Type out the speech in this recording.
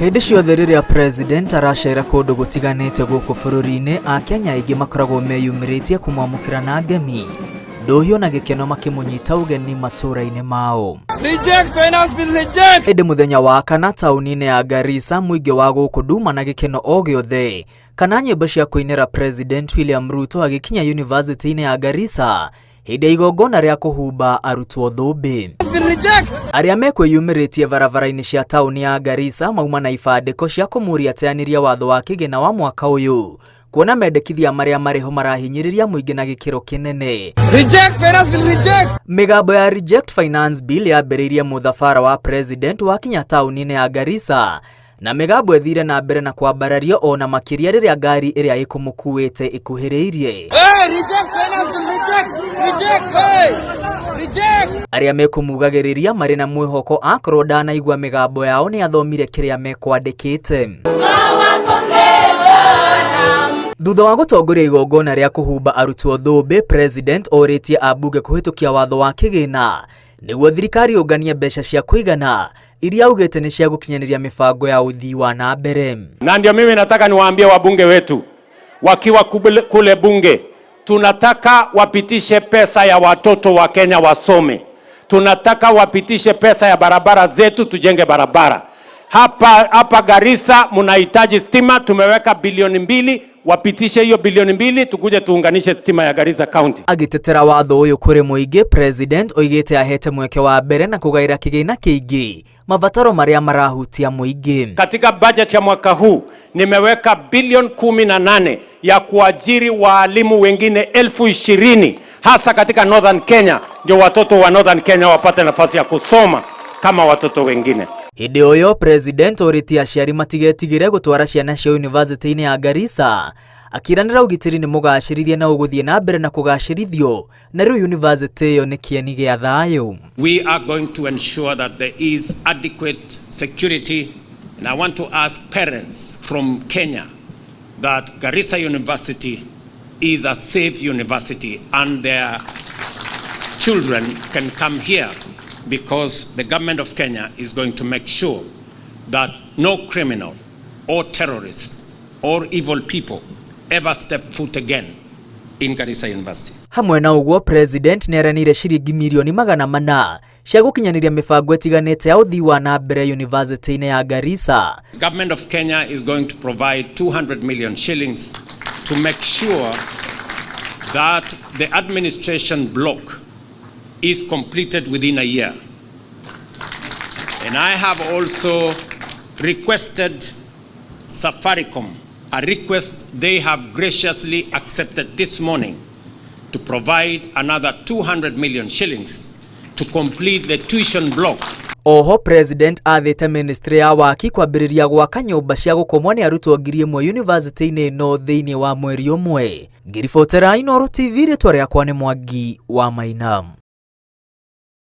Hindi ciothe riria president aracera kundu gutiganite guku bururi-ini Akenya aingi makoragwo meyumiritie kumwamukira na ngemi nduhio na gikeno makimunyita ugeni matura-ini mao. Reject finance bill, reject. Hindi muthenya wa kana tauni-ini ya Garissa muingi wa guku nduma na gikeno o giothe kana nyimbo cia kuinira President William Ruto agikinya university-ini ya Garissa hindi igongona ria kuhumba arutwo thumbi. Aria mekwiyumiritie barabara-ini cia tauni ya Garissa mauma na ibandiko cia kumuria teaniria watho wa kigina wa mwaka uyu kuona mendekithia maria mariho marahinyiriria muingi na gikiro kinene. Reject finance bill, reject. Migambo ya reject finance bill yambiriirie muthafara wa president wa kinya tauni-ini ya Garissa na migambo ethire na mbere na kwambarario ona makiria riria ngari iria ikumukuite ikuhiriirie. Reject finance bill, reject, reject, reject. Aria mekumugagiriria mari na mwihoko akorwo ndanaigua migambo yao ni athomire kiria mekwandikite. Thutha wa gutongoria igongona ria kuhumba arutwo thumbi, president oritie ambunge kuhitukia watho wa kigina niguo thirikari unganie mbeca cia kuigana iria augite ni cia gukinyaniria mibango ya uthii wa na mbere. Na ndio mimi nataka niwaambie wabunge wetu wakiwa kule bunge, tunataka wapitishe pesa ya watoto wa Kenya wasome. Tunataka wapitishe pesa ya barabara zetu, tujenge barabara. Hapa Garissa mnahitaji stima, tumeweka bilioni 2, wapitishe hiyo bilioni 2 tukuje tuunganishe stima ya Garissa County. Agitetera watho uyu kuri muingi, president oigite ahete mweke wa mbere na kugaira kigina kiingi mabataro maria marahutia muingi. Katika budget ya mwaka huu nimeweka bilioni 18 ya kuajiri walimu wengine 20,000 hasa katika Northern Kenya, ndio watoto wa Northern Kenya wapate nafasi ya kusoma kama watoto wengine. Hindi uyo president oritie aciari matigetigire gutwara ciana cia university-ini ya Garissa akiranira ugitiri ni mugacirithie na uguthie na mbere na kugacirithio na riu university iyo ni kieni gia thayu. We are going to ensure that there is adequate security, and I want to ask parents from Kenya that Garissa University is a safe university and their children can come here, because the government of Kenya is going to make sure that no criminal or terrorist or evil people ever step foot again in Garissa University. Hamwe na uguo, president neranire shiringi milioni 400 cia gukinyaniria mibango etiganite ya uthii wa na mbere university-ini ya Garissa. The government of Kenya is going to provide 200 million shillings to make sure that the administration block is completed within a year. And I have also requested Safaricom, a request they have graciously accepted this morning, to provide another 200 million shillings to complete the tuition block. Oho, president athite ministry ya waki kwambiriria gwaka nyumba cia gukomwo ni arutwo 1,000 university-ini no thiini wa mweri umwe. Ngiribotera Inooro TV, ritwa riakwa ni Mwangi wa Maina.